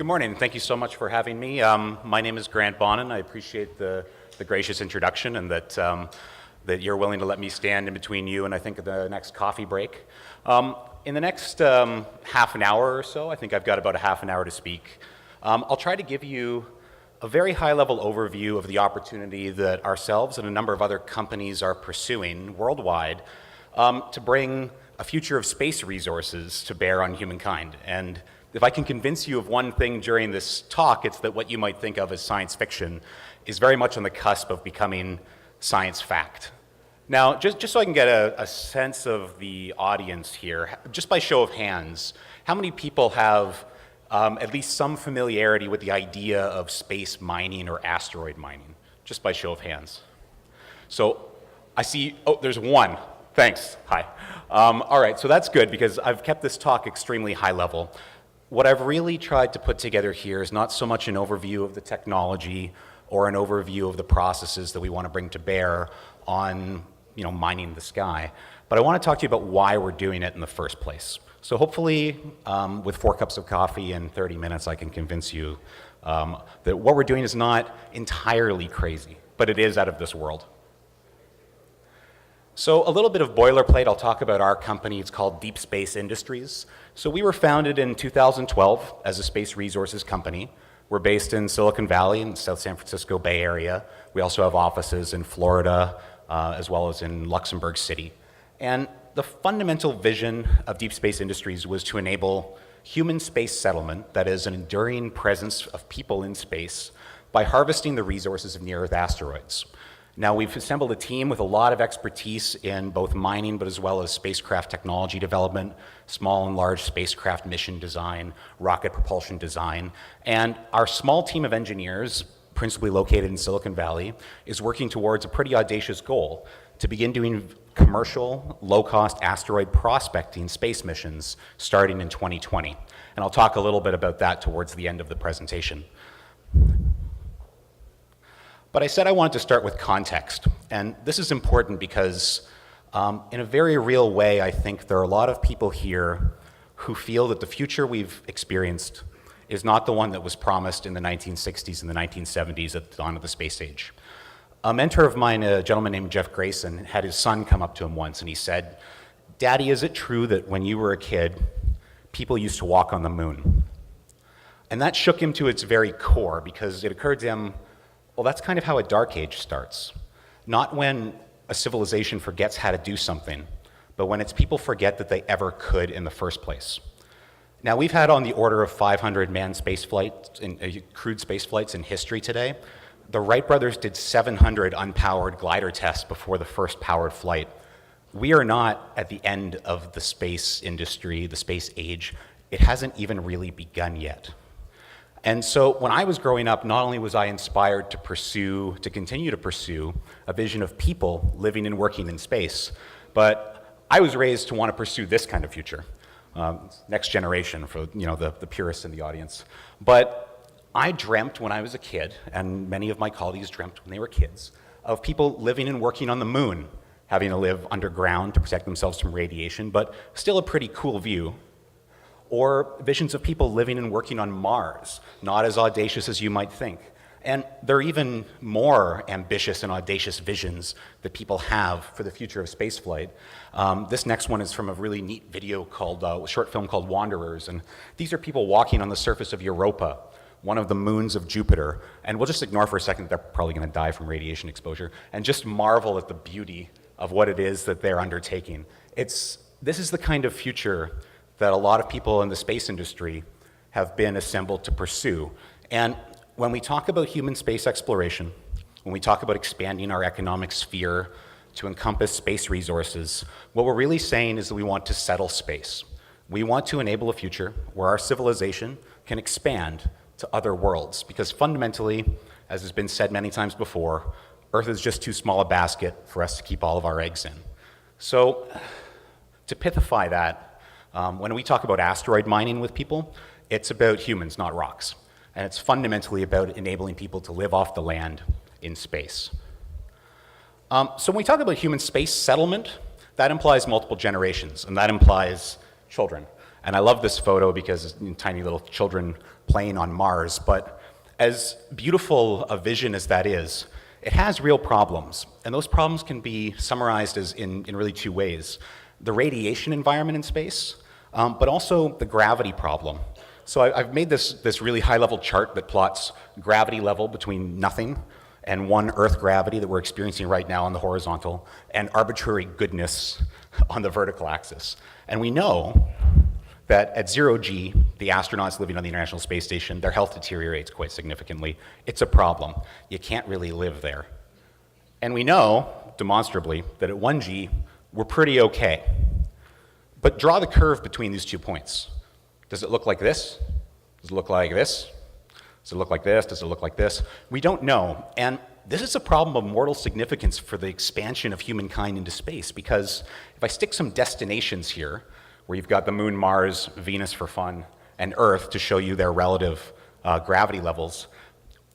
Good morning. Thank you so much for having me. My name is Grant Bonin. I appreciate the gracious introduction and that you're willing to let me stand in between you and I think the next coffee break. In the next half an hour or so, I think I've got about a half an hour to speak. I'll try to give you a very high-level overview of the opportunity that ourselves and a number of other companies are pursuing worldwide to bring a future of space resources to bear on humankind. And if I can convince you of one thing during this talk, it's that what you might think of as science fiction is very much on the cusp of becoming science fact. Now, just so I can get a sense of the audience here, just by show of hands, how many people have at least some familiarity with the idea of space mining or asteroid mining? Just by show of hands. So I see, oh, there's one. Thanks, hi. All right, so that's good because I've kept this talk extremely high level. What I've really tried to put together here is not so much an overview of the technology or an overview of the processes that we want to bring to bear on, mining the sky, but I want to talk to you about why we're doing it in the first place. So hopefully, with 4 cups of coffee and 30 minutes, I can convince you that what we're doing is not entirely crazy, but it is out of this world. So a little bit of boilerplate, I'll talk about our company. It's called Deep Space Industries. So we were founded in 2012 as a space resources company. We're based in Silicon Valley in the South San Francisco Bay Area. We also have offices in Florida as well as in Luxembourg City. And the fundamental vision of Deep Space Industries was to enable human space settlement, that is an enduring presence of people in space, by harvesting the resources of near-Earth asteroids. Now, we've assembled a team with a lot of expertise in both mining, but as well as spacecraft technology development, small and large spacecraft mission design, rocket propulsion design. And our small team of engineers, principally located in Silicon Valley, is working towards a pretty audacious goal to begin doing commercial, low-cost asteroid prospecting space missions starting in 2020. And I'll talk a little bit about that towards the end of the presentation. But I said I wanted to start with context, and this is important because in a very real way, I think there are a lot of people here who feel that the future we've experienced is not the one that was promised in the 1960s and the 1970s at the dawn of the space age. A mentor of mine, a gentleman named Jeff Grayson, had his son come up to him once and he said, "Daddy, is it true that when you were a kid, people used to walk on the moon?" And that shook him to its very core because it occurred to him, well, that's kind of how a dark age starts. Not when a civilization forgets how to do something, but when its people forget that they ever could in the first place. Now, we've had on the order of 500 manned space flights, crewed space flights in history today. The Wright brothers did 700 unpowered glider tests before the first powered flight. We are not at the end of the space industry, the space age. It hasn't even really begun yet. And so when I was growing up, not only was I inspired to continue to pursue a vision of people living and working in space, but I was raised to want to pursue this kind of future, next generation for the purists in the audience. But I dreamt when I was a kid, and many of my colleagues dreamt when they were kids, of people living and working on the moon, having to live underground to protect themselves from radiation, but still a pretty cool view. Or visions of people living and working on Mars, not as audacious as you might think. And there are even more ambitious and audacious visions that people have for the future of spaceflight. This next one is from a really neat video short film called Wanderers. And these are people walking on the surface of Europa, one of the moons of Jupiter. And we'll just ignore for a second that they're probably going to die from radiation exposure and just marvel at the beauty of what it is that they're undertaking. This is the kind of future that a lot of people in the space industry have been assembled to pursue. And when we talk about human space exploration, when we talk about expanding our economic sphere to encompass space resources, what we're really saying is that we want to settle space. We want to enable a future where our civilization can expand to other worlds, because fundamentally, as has been said many times before, Earth is just too small a basket for us to keep all of our eggs in. So to pithify that, when we talk about asteroid mining with people, it's about humans, not rocks. And it's fundamentally about enabling people to live off the land in space. So when we talk about human space settlement, that implies multiple generations, and that implies children. And I love this photo because tiny little children plane on Mars, but as beautiful a vision as that is, it has real problems. And those problems can be summarized as in really two ways. The radiation environment in space, but also the gravity problem. So I've made this really high-level chart that plots gravity level between nothing and one Earth gravity that we're experiencing right now on the horizontal, and arbitrary goodness on the vertical axis. And we know that at 0G, the astronauts living on the International Space Station, their health deteriorates quite significantly. It's a problem. You can't really live there. And we know, demonstrably, that at 1G, we're pretty okay. But draw the curve between these 2 points. Does it look like this? Does it look like this? Does it look like this? Does it look like this? We don't know. And this is a problem of mortal significance for the expansion of humankind into space, because if I stick some destinations here, where you've got the Moon, Mars, Venus for fun, and Earth to show you their relative gravity levels,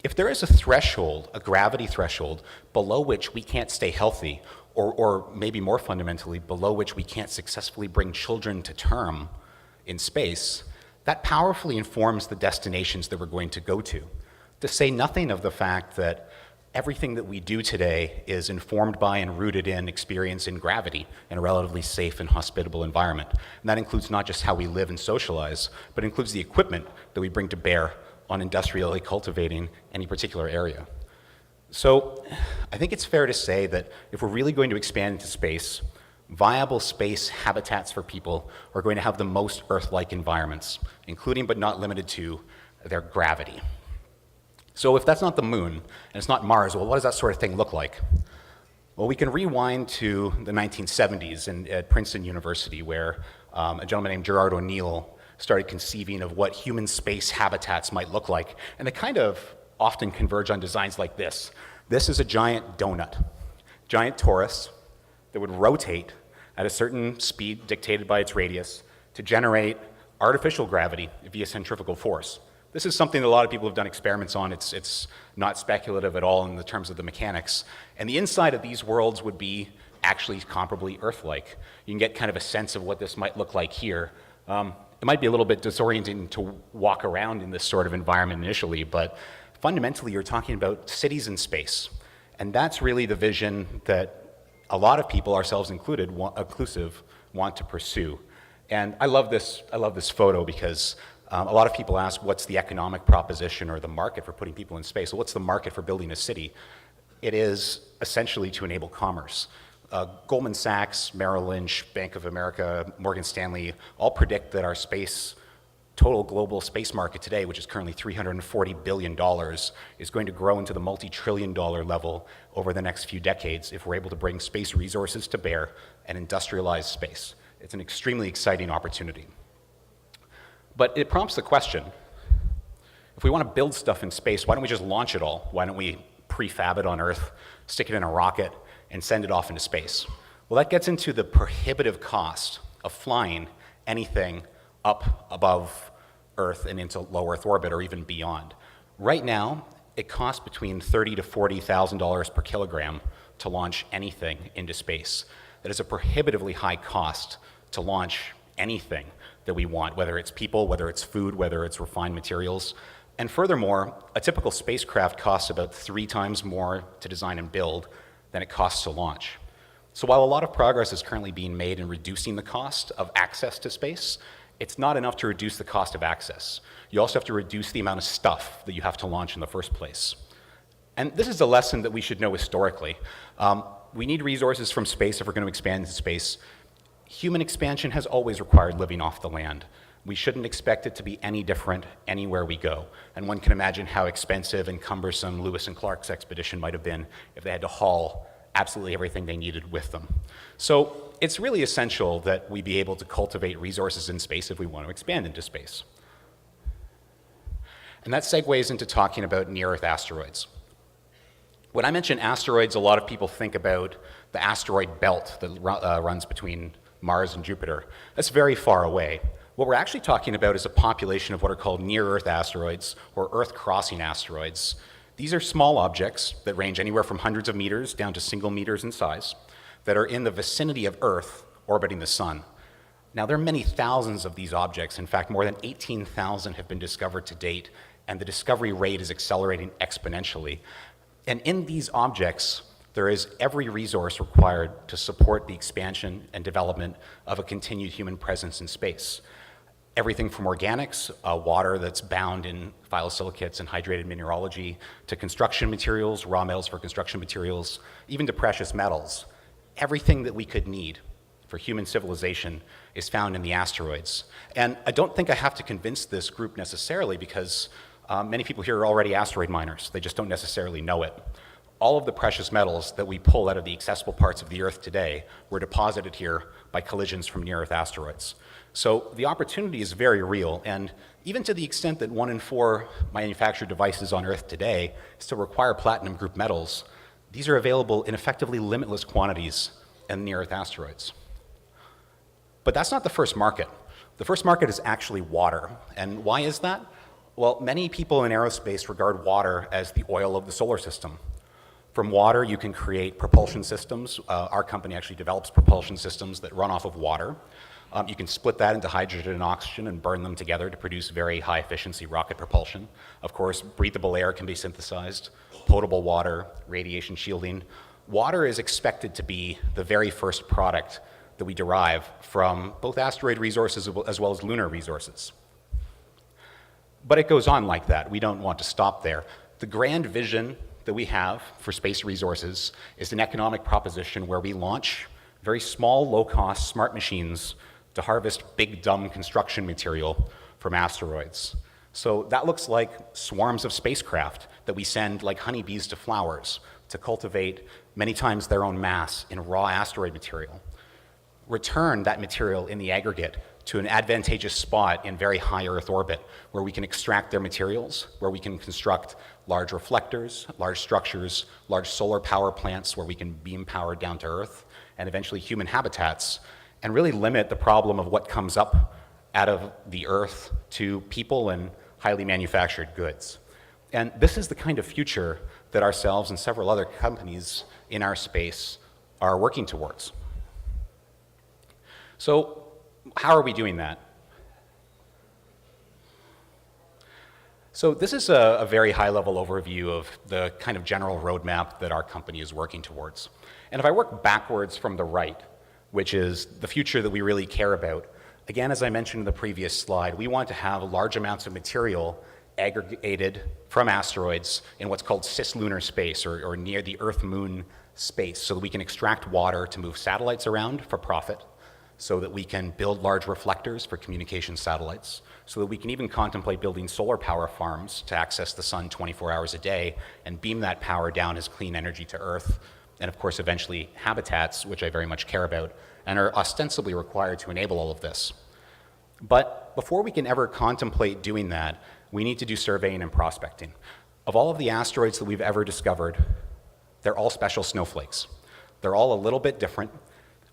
if there is a threshold, a gravity threshold, below which we can't stay healthy, or maybe more fundamentally, below which we can't successfully bring children to term in space, that powerfully informs the destinations that we're going to go to say nothing of the fact that everything that we do today is informed by and rooted in experience in gravity in a relatively safe and hospitable environment. And that includes not just how we live and socialize, but includes the equipment that we bring to bear on industrially cultivating any particular area. So I think it's fair to say that if we're really going to expand into space, viable space habitats for people are going to have the most Earth-like environments, including but not limited to their gravity. So if that's not the Moon, and it's not Mars, well, what does that sort of thing look like? Well, we can rewind to the 1970s at Princeton University, where a gentleman named Gerard O'Neill started conceiving of what human space habitats might look like. And they kind of often converge on designs like this. This is a giant donut, giant torus that would rotate at a certain speed dictated by its radius to generate artificial gravity via centrifugal force. This is something that a lot of people have done experiments on. It's not speculative at all in the terms of the mechanics. And the inside of these worlds would be actually comparably Earth-like. You can get kind of a sense of what this might look like here. It might be a little bit disorienting to walk around in this sort of environment initially, but fundamentally you're talking about cities in space. And that's really the vision that a lot of people, ourselves included, want to pursue. And I love this photo because a lot of people ask, what's the economic proposition or the market for putting people in space? Well, what's the market for building a city? It is essentially to enable commerce. Goldman Sachs, Merrill Lynch, Bank of America, Morgan Stanley all predict that our total global space market today, which is currently $340 billion, is going to grow into the multi-trillion-dollar level over the next few decades if we're able to bring space resources to bear and industrialize space. It's an extremely exciting opportunity. But it prompts the question, if we want to build stuff in space, why don't we just launch it all? Why don't we prefab it on Earth, stick it in a rocket, and send it off into space? Well, that gets into the prohibitive cost of flying anything up above Earth and into low Earth orbit or even beyond. Right now, it costs between $30,000 to $40,000 per kilogram to launch anything into space. That is a prohibitively high cost to launch anything that we want, whether it's people, whether it's food, whether it's refined materials. And furthermore, a typical spacecraft costs about 3 times more to design and build than it costs to launch. So while a lot of progress is currently being made in reducing the cost of access to space, it's not enough to reduce the cost of access. You also have to reduce the amount of stuff that you have to launch in the first place. And this is a lesson that we should know historically. We need resources from space if we're going to expand into space. Human expansion has always required living off the land. We shouldn't expect it to be any different anywhere we go. And one can imagine how expensive and cumbersome Lewis and Clark's expedition might have been if they had to haul absolutely everything they needed with them. So it's really essential that we be able to cultivate resources in space if we want to expand into space. And that segues into talking about near-Earth asteroids. When I mention asteroids, a lot of people think about the asteroid belt that runs between Mars and Jupiter. That's very far away. What we're actually talking about is a population of what are called near-Earth asteroids, or Earth-crossing asteroids. These are small objects that range anywhere from hundreds of meters down to single meters in size that are in the vicinity of Earth orbiting the sun. Now, there are many thousands of these objects. In fact, more than 18,000 have been discovered to date, and the discovery rate is accelerating exponentially. And in these objects, there is every resource required to support the expansion and development of a continued human presence in space. Everything from organics, water that's bound in phyllosilicates and hydrated mineralogy, to construction materials, raw metals for construction materials, even to precious metals. Everything that we could need for human civilization is found in the asteroids. And I don't think I have to convince this group necessarily, because many people here are already asteroid miners. They just don't necessarily know it. All of the precious metals that we pull out of the accessible parts of the Earth today were deposited here by collisions from near-Earth asteroids. So the opportunity is very real, and even to the extent that 1 in 4 manufactured devices on Earth today still require platinum group metals, these are available in effectively limitless quantities in near-Earth asteroids. But that's not the first market. The first market is actually water. And why is that? Well, many people in aerospace regard water as the oil of the solar system. From water, you can create propulsion systems. Our company actually develops propulsion systems that run off of water. You can split that into hydrogen and oxygen and burn them together to produce very high efficiency rocket propulsion. Of course, breathable air can be synthesized, potable water, radiation shielding. Water is expected to be the very first product that we derive from both asteroid resources as well as lunar resources. But it goes on like that. We don't want to stop there. The grand vision that we have for space resources is an economic proposition where we launch very small, low-cost, smart machines to harvest big, dumb construction material from asteroids. So that looks like swarms of spacecraft that we send like honeybees to flowers to cultivate many times their own mass in raw asteroid material. Return that material in the aggregate to an advantageous spot in very high Earth orbit where we can extract their materials, where we can construct large reflectors, large structures, large solar power plants where we can beam power down to Earth, and eventually human habitats, and really limit the problem of what comes up out of the Earth to people and highly manufactured goods. And this is the kind of future that ourselves and several other companies in our space are working towards. So how are we doing that? So this is a very high-level overview of the kind of general roadmap that our company is working towards. And if I work backwards from the right, which is the future that we really care about, again, as I mentioned in the previous slide, we want to have large amounts of material aggregated from asteroids in what's called cislunar space, or near the Earth-Moon space, so that we can extract water to move satellites around for profit, so that we can build large reflectors for communication satellites, so that we can even contemplate building solar power farms to access the sun 24 hours a day and beam that power down as clean energy to Earth, and of course eventually habitats, which I very much care about, and are ostensibly required to enable all of this. But before we can ever contemplate doing that, we need to do surveying and prospecting. Of all of the asteroids that we've ever discovered, they're all special snowflakes. They're all a little bit different.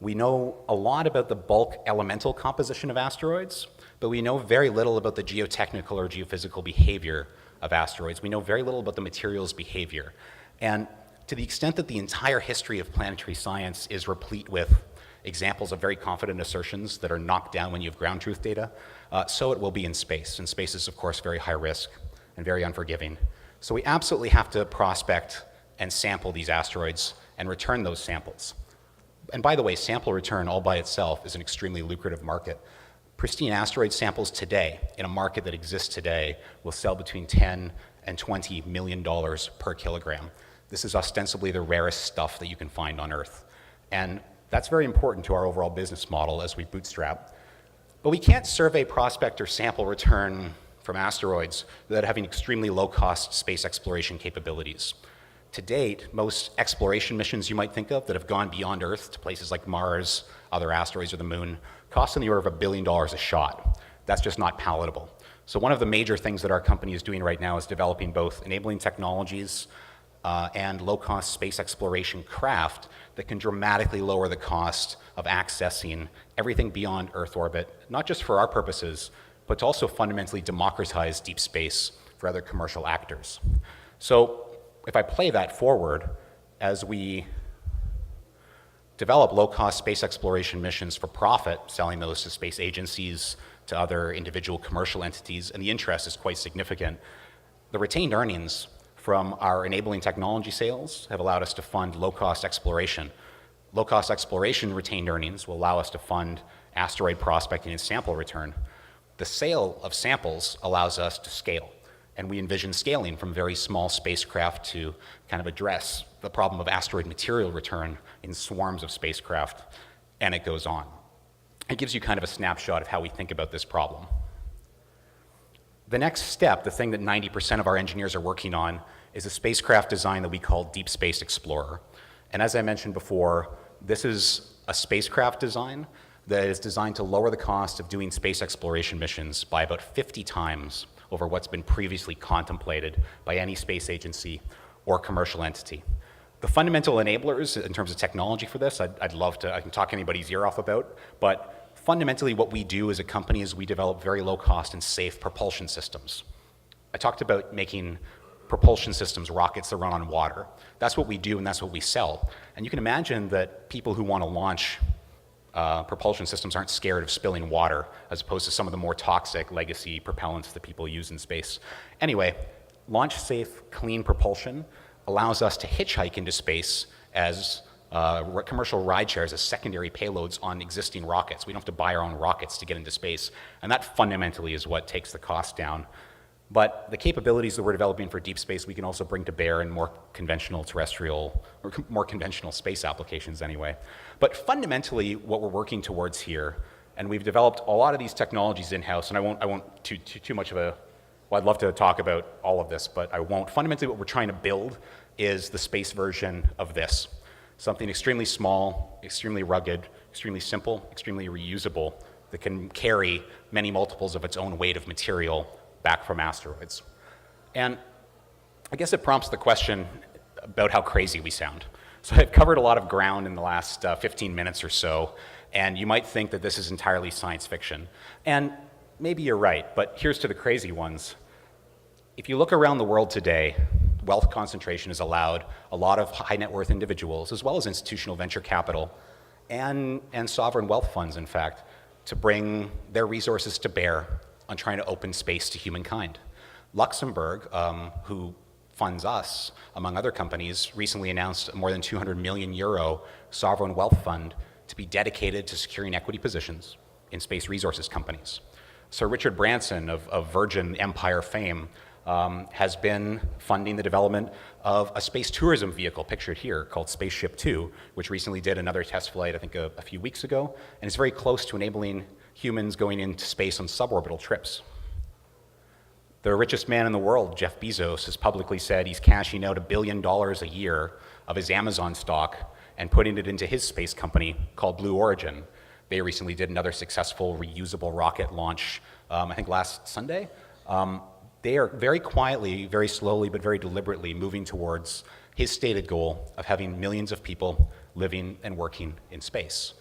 We know a lot about the bulk elemental composition of asteroids, but we know very little about the geotechnical or geophysical behavior of asteroids. We know very little about the materials behavior. And to the extent that the entire history of planetary science is replete with examples of very confident assertions that are knocked down when you have ground truth data, so it will be in space. And space is, of course, very high risk and very unforgiving. So we absolutely have to prospect and sample these asteroids and return those samples. And by the way, sample return all by itself is an extremely lucrative market. Pristine asteroid samples today, in a market that exists today, will sell between $10 and $20 million per kilogram. This is ostensibly the rarest stuff that you can find on Earth. And that's very important to our overall business model as we bootstrap. But we can't survey, prospect, or sample return from asteroids without having extremely low-cost space exploration capabilities. To date, most exploration missions you might think of that have gone beyond Earth to places like Mars, other asteroids, or the Moon, cost in the order of $1 billion a shot. That's just not palatable. So one of the major things that our company is doing right now is developing both enabling technologies and low-cost space exploration craft that can dramatically lower the cost of accessing everything beyond Earth orbit, not just for our purposes, but to also fundamentally democratize deep space for other commercial actors. So if I play that forward, as we develop low-cost space exploration missions for profit, selling those to space agencies, to other individual commercial entities, and the interest is quite significant. The retained earnings from our enabling technology sales have allowed us to fund low-cost exploration. Low-cost exploration retained earnings will allow us to fund asteroid prospecting and sample return. The sale of samples allows us to scale, and we envision scaling from very small spacecraft to kind of address the problem of asteroid material return in swarms of spacecraft, and it goes on. It gives you kind of a snapshot of how we think about this problem. The next step, the thing that 90% of our engineers are working on, is a spacecraft design that we call Deep Space Explorer. And as I mentioned before, this is a spacecraft design that is designed to lower the cost of doing space exploration missions by about 50 times over what's been previously contemplated by any space agency or commercial entity. The fundamental enablers in terms of technology for this, I'd love to, I can talk anybody's ear off about, but fundamentally what we do as a company is we develop very low cost and safe propulsion systems. I talked about making propulsion systems, rockets that run on water. That's what we do and that's what we sell. And you can imagine that people who want to launch propulsion systems aren't scared of spilling water as opposed to some of the more toxic legacy propellants that people use in space. Anyway, launch safe, clean propulsion allows us to hitchhike into space as commercial ride shares as secondary payloads on existing rockets. We don't have to buy our own rockets to get into space. And that fundamentally is what takes the cost down. But the capabilities that we're developing for deep space, we can also bring to bear in more conventional terrestrial, or more conventional space applications anyway. But fundamentally, what we're working towards here, and we've developed a lot of these technologies in-house, and I won't too much of a, well, I'd love to talk about all of this, but I won't. Fundamentally, what we're trying to build is the space version of this. Something extremely small, extremely rugged, extremely simple, extremely reusable, that can carry many multiples of its own weight of material back from asteroids. And I guess it prompts the question about how crazy we sound. So I've covered a lot of ground in the last 15 minutes or so, and you might think that this is entirely science fiction. And maybe you're right, but here's to the crazy ones. If you look around the world today, wealth concentration has allowed a lot of high net worth individuals, as well as institutional venture capital, and sovereign wealth funds, in fact, to bring their resources to bear on trying to open space to humankind. Luxembourg, who funds us, among other companies, recently announced a more than 200 million euro sovereign wealth fund to be dedicated to securing equity positions in space resources companies. Sir Richard Branson of Virgin Empire fame has been funding the development of a space tourism vehicle pictured here called Spaceship Two, which recently did another test flight, I think a few weeks ago, and is very close to enabling humans going into space on suborbital trips. The richest man in the world, Jeff Bezos, has publicly said he's cashing out $1 billion a year of his Amazon stock and putting it into his space company called Blue Origin. They recently did another successful reusable rocket launch, I think last Sunday. They are very quietly, very slowly, but very deliberately moving towards his stated goal of having millions of people living and working in space.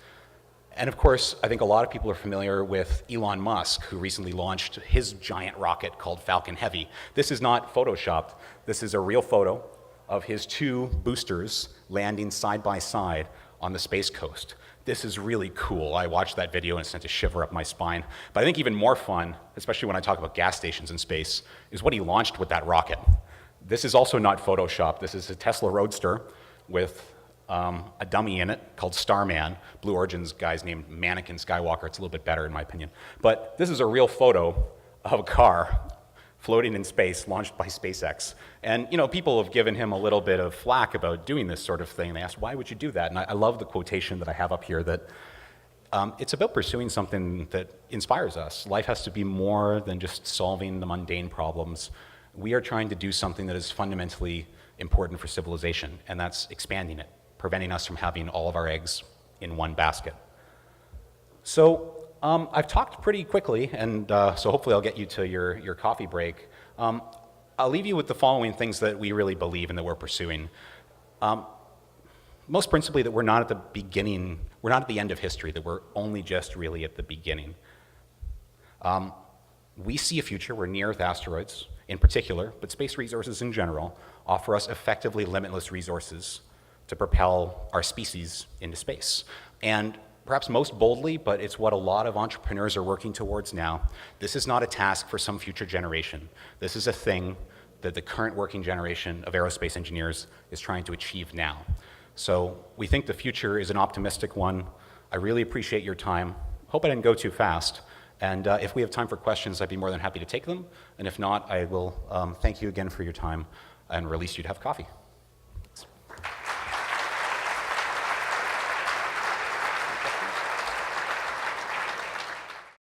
And of course, I think a lot of people are familiar with Elon Musk, who recently launched his giant rocket called Falcon Heavy. This is not photoshopped. This is a real photo of his two boosters landing side by side on the Space Coast. This is really cool. I watched that video and it sent a shiver up my spine. But I think even more fun, especially when I talk about gas stations in space, is what he launched with that rocket. This is also not photoshopped. This is a Tesla Roadster with a dummy in it called Starman. Blue Origin's guy's named Mannequin Skywalker. It's a little bit better in my opinion. But this is a real photo of a car floating in space launched by SpaceX. And you know, people have given him a little bit of flack about doing this sort of thing. They asked, why would you do that? And I love the quotation that I have up here that it's about pursuing something that inspires us. Life has to be more than just solving the mundane problems. We are trying to do something that is fundamentally important for civilization, and that's expanding it, preventing us from having all of our eggs in one basket. So I've talked pretty quickly, and so hopefully I'll get you to your coffee break. I'll leave you with the following things that we really believe and that we're pursuing. Most principally that we're not at the beginning, we're not at the end of history, that we're only just really at the beginning. We see a future where near-Earth asteroids, in particular, but space resources in general, offer us effectively limitless resources to propel our species into space. And perhaps most boldly, but it's what a lot of entrepreneurs are working towards now, this is not a task for some future generation. This is a thing that the current working generation of aerospace engineers is trying to achieve now. So we think the future is an optimistic one. I really appreciate your time. Hope I didn't go too fast. And if we have time for questions, I'd be more than happy to take them. And if not, I will thank you again for your time and release you to have coffee.